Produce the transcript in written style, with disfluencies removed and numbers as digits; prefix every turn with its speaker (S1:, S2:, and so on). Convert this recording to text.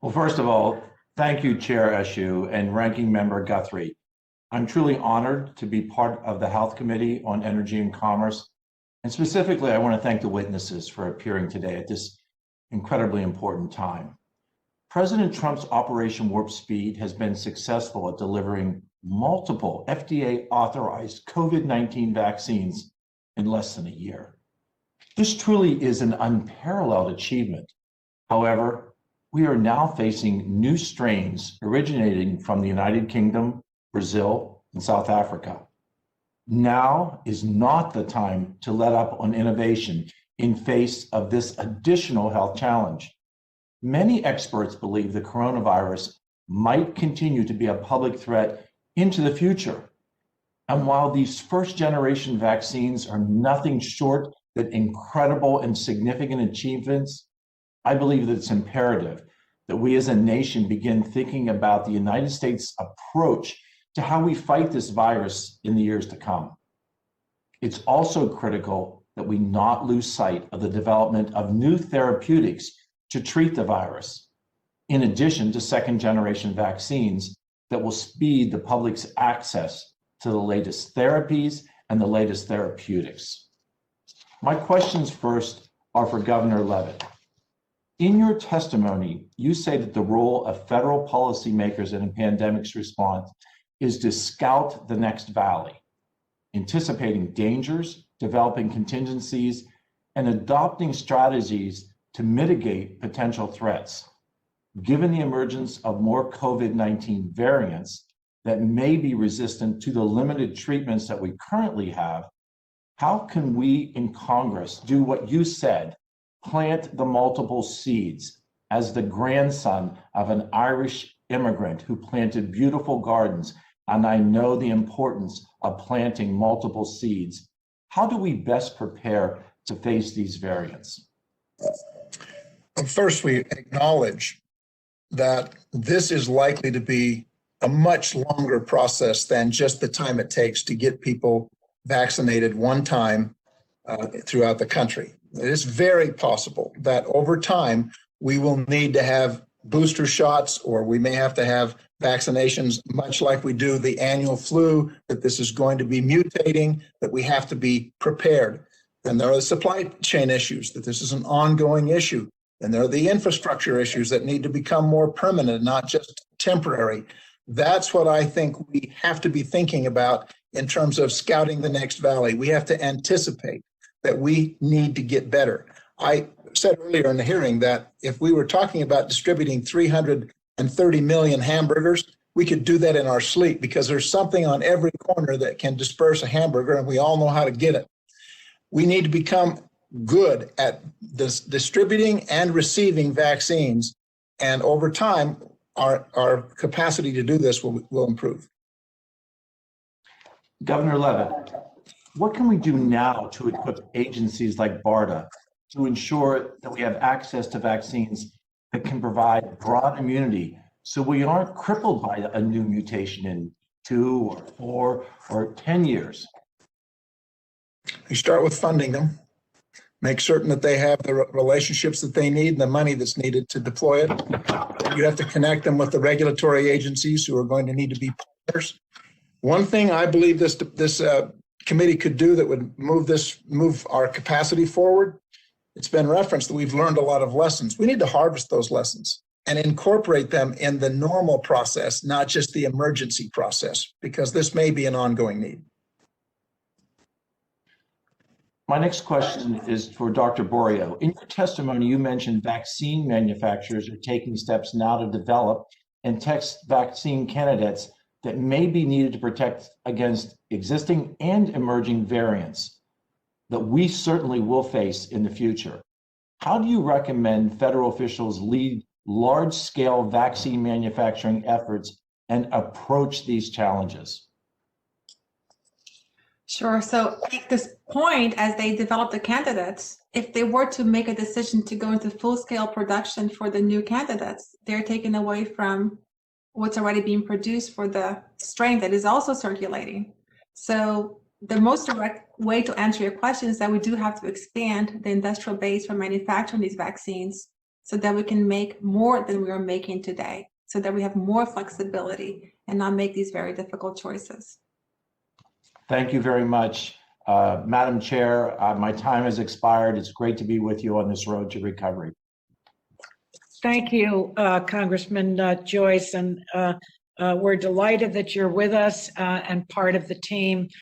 S1: Well, first of all, thank you, Chair Eshoo and Ranking Member Guthrie. I'm truly honored to be part of the Health Committee on Energy and Commerce. And specifically, I want to thank the witnesses for appearing today at this incredibly important time. President Trump's Operation Warp Speed has been successful at delivering multiple FDA-authorized COVID-19 vaccines in less than a year. This truly is an unparalleled achievement. However, we are now facing new strains originating from the United Kingdom, Brazil, and South Africa. Now is not the time to let up on innovation in face of this additional health challenge. Many experts believe the coronavirus might continue to be a public threat into the future. And while these first-generation vaccines are nothing short of incredible and significant achievements, I believe that it's imperative that we as a nation begin thinking about the United States approach to how we fight this virus in the years to come. It's also critical that we not lose sight of the development of new therapeutics to treat the virus, in addition to second-generation vaccines that will speed the public's access to the latest therapies and the latest therapeutics. My questions first are for Governor Leavitt. In your testimony, you say that the role of federal policymakers in a pandemic's response is to scout the next valley, anticipating dangers, developing contingencies, and adopting strategies to mitigate potential threats. Given the emergence of more COVID-19 variants that may be resistant to the limited treatments that we currently have, how can we in Congress do what you said, plant the multiple seeds? As the grandson of an Irish immigrant who planted beautiful gardens, and I know the importance of planting multiple seeds, how do we best prepare to face these variants?
S2: First, we acknowledge that this is likely to be a much longer process than just the time it takes to get people vaccinated one time throughout the country. It is very possible that over time, we will need to have booster shots, or we may have to have vaccinations, much like we do the annual flu, that this is going to be mutating, that we have to be prepared. And there are the supply chain issues, that this is an ongoing issue. And there are the infrastructure issues that need to become more permanent, not just temporary. That's what I think we have to be thinking about in terms of scouting the next valley. We have to anticipate that we need to get better. I said earlier in the hearing that if we were talking about distributing 330 million hamburgers, we could do that in our sleep, because there's something on every corner that can disperse a hamburger, and we all know how to get it. We need to become good at distributing and receiving vaccines, and over time, our capacity to do this will improve.
S1: Governor Leavitt, what can we do now to equip agencies like BARDA to ensure that we have access to vaccines that can provide broad immunity so we aren't crippled by a new mutation in 2 or 4 or 10 years?
S2: You start with funding them. Make certain that they have the relationships that they need and the money that's needed to deploy it. You have to connect them with the regulatory agencies who are going to need to be partners. One thing I believe this committee could do that would move our capacity forward, it's been referenced that we've learned a lot of lessons. We need to harvest those lessons and incorporate them in the normal process, not just the emergency process, because this may be an ongoing need.
S1: My next question is for Dr. Borio. In your testimony, you mentioned vaccine manufacturers are taking steps now to develop and test vaccine candidates that may be needed to protect against existing and emerging variants that we certainly will face in the future. How do you recommend federal officials lead large-scale vaccine manufacturing efforts and approach these challenges?
S3: Sure. So at this point, as they develop the candidates, if they were to make a decision to go into full-scale production for the new candidates, they're taken away from what's already being produced for the strain that is also circulating. So the most direct way to answer your question is that we do have to expand the industrial base for manufacturing these vaccines so that we can make more than we are making today, so that we have more flexibility and not make these very difficult choices.
S1: Thank you very much. Madam Chair, my time has expired. It's great to be with you on this road to recovery.
S4: Thank you, Congressman Joyce, and we're delighted that you're with us and part of the team.